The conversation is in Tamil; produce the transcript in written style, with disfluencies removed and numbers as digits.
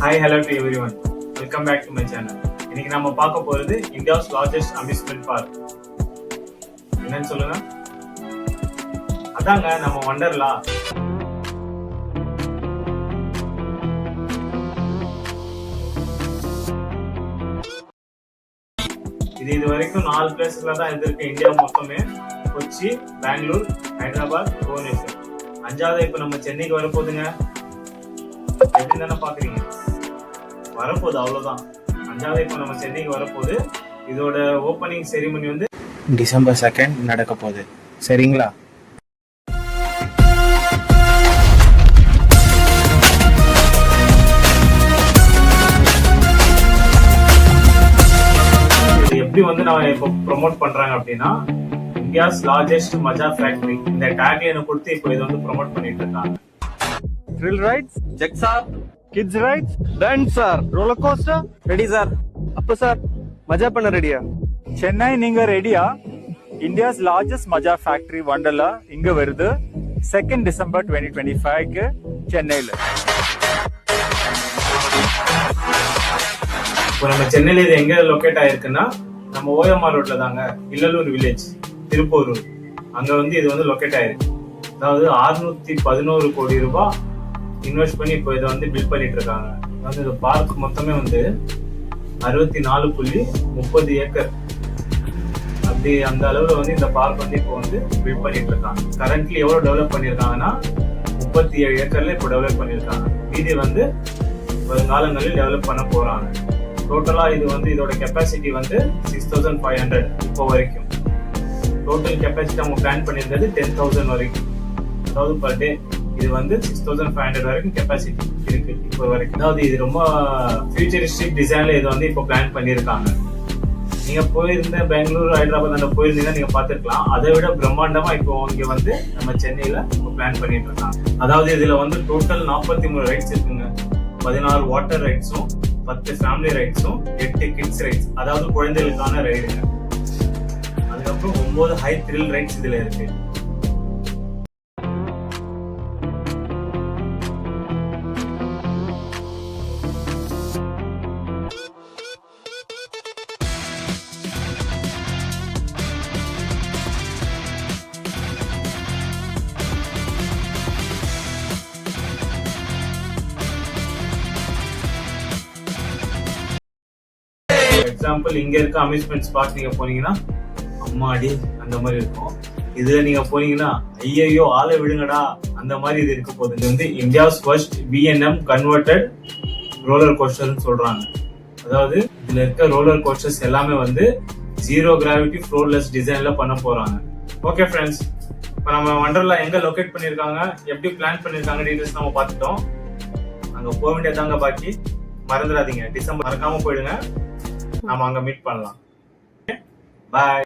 Hi, hello to everyone. Welcome back to my channel. இன்னைக்கு நம்ம பார்க்க போறது இந்தியாஸ் லார்ஜஸ்ட் அம்யூஸ்மெண்ட் பார்க். என்னன்னு சொல்லுங்க? அதாங்க நம்ம வண்டர்லா. இது வரைக்கும் 4 பிளேஸ்ல தான் இருக்கு இந்தியா மொத்தமே. கொச்சி, பெங்களூர், ஹைதராபாத், புவனேஸ்வர். 5வது இப்ப நம்ம சென்னைக்கு வர போதுங்க. எப்படி தானே பாக்குறீங்க? வரப்போகுது, அவ்வளவுதான். 5வது இப்போ நம்ம சென்னைக்கு வரப்போகுது. இதோட ஓப்பனிங் செரிமனி வந்து டிசம்பர் 2 நடக்க போகுது. சரிங்களா? இது எப்படி வந்து நான் இப்போ ப்ரொமோட் பண்றாங்க அப்படின்னா, இந்தியாஸ் லார்ஜஸ்ட் மஜா ஃபேக்டரி இந்த டேக்லைனை கொடுத்து இப்போ இதை வந்து ப்ரொமோட் பண்ணிட்டு இருக்காங்க. Thrill rides? Check sir. Kids rides? Done sir. Roller coaster? Ready sir. அப்ப சார் மஜா பண்ண ரெடியா? சென்னை நீங்க ரெடியா? இந்தியாஸ் லார்ஜஸ்ட் மஜா ஃபேக்டரி வண்டர்லா இங்க வருது 2 டிசம்பர் 2025க்கு சென்னையில. இப்போ நம்ம சென்னையில இது எங்க லொகேட் ஆயிருக்குன்னா, நம்ம ஓஎம்ஆர் ரோட்ல தாங்க, இல்லலூர் வில்லேஜ், திருப்பூரூர். அங்க வந்து இது வந்து லொகேட் ஆயிருக்கு. அதாவது 611 கோடி ரூபாய் இன்வெஸ்ட் பண்ணி இப்போ இதை வந்து பில்ட் பண்ணிட்டு இருக்காங்க. அதாவது இந்த பார்க் மொத்தமே வந்து 64.30 ஏக்கர். அப்படி அந்த அளவுல வந்து இந்த பார்க் வந்து இப்போ வந்து பில்ட் பண்ணிட்டு இருக்காங்க. கரண்ட்லி எவ்வளவு டெவலப் பண்ணிருக்காங்கன்னா 37 ஏக்கர்ல இப்போ டெவலப் பண்ணிருக்காங்க. மீதி வந்து வருங்காலங்களில் டெவலப் பண்ண போறாங்க. டோட்டலா இது வந்து இதோட கெப்பாசிட்டி வந்து 6500 இப்போ வரைக்கும். டோட்டல் கெப்பாசிட்டி அவங்க பிளான் பண்ணிருந்தது 10,000 வரைக்கும். அதாவது பர் டே இது வந்து 6500 வரைக்கும் கெப்பாசிட்டி இருக்கு இப்போ வரைக்கும். அதாவது இது ரொம்ப ஃபியூச்சரிஸ்டிக் டிசைன்ல இது வந்து இப்போ பிளான் பண்ணிருக்காங்க. நீங்க போயிருந்த பெங்களூர், ஹைதராபாத் அந்த போயிருந்தீங்கன்னா நீங்க பாத்துருக்கலாம். அதை விட பிரம்மாண்டமா இப்போ இங்க வந்து நம்ம சென்னையில இப்போ பிளான் பண்ணிட்டு இருக்காங்க. அதாவது இதுல வந்து டோட்டல் 43 ரைட்ஸ் இருக்குங்க. 16 வாட்டர் ரைட்ஸும் 10 ஃபேமிலி ரைட்ஸும் 8 கிட்ஸ் ரைட்ஸ், அதாவது குழந்தைகளுக்கான ரைடுங்க. அதுக்கப்புறம் 9 ஹை த்ரில் ரைட்ஸ் இதுல இருக்கு. எக்ஸாம்பிள், இங்க இருக்க அம்யூஸ்மெண்ட் பார்க் நீங்க போனீங்கன்னா அம்மாடி அந்த மாதிரி இருக்கும். இதுல நீங்க போனீங்கன்னா ஐயோ ஆளை விடுங்கடா அந்த மாதிரி இது இருக்க போகுது. இது வந்து India's first VNM converted roller கோஸ்டர்னு சொல்றாங்க. அதாவது இதுல இருக்க ரோலர் கோஸ்டர்ஸ் எல்லாமே வந்து 0 கிராவிட்டி ஃப்ளோர்லெஸ் டிசைன்ல பண்ண போறாங்க. ஓகே ஃப்ரெண்ட்ஸ், இப்போ நம்ம வண்டர்லா எங்க லொகேட் பண்ணிருக்காங்க, எப்படி பிளான் பண்ணிருக்காங்க டீடைல்ஸ் நம்ம பார்த்துட்டோம். அங்க போக வேண்டியதாங்க பாக்கி. மறந்துடாதீங்க, டிசம்பர் மறக்காம போயிடுங்க. நாம அங்க மீட் பண்ணலாம். பாய்.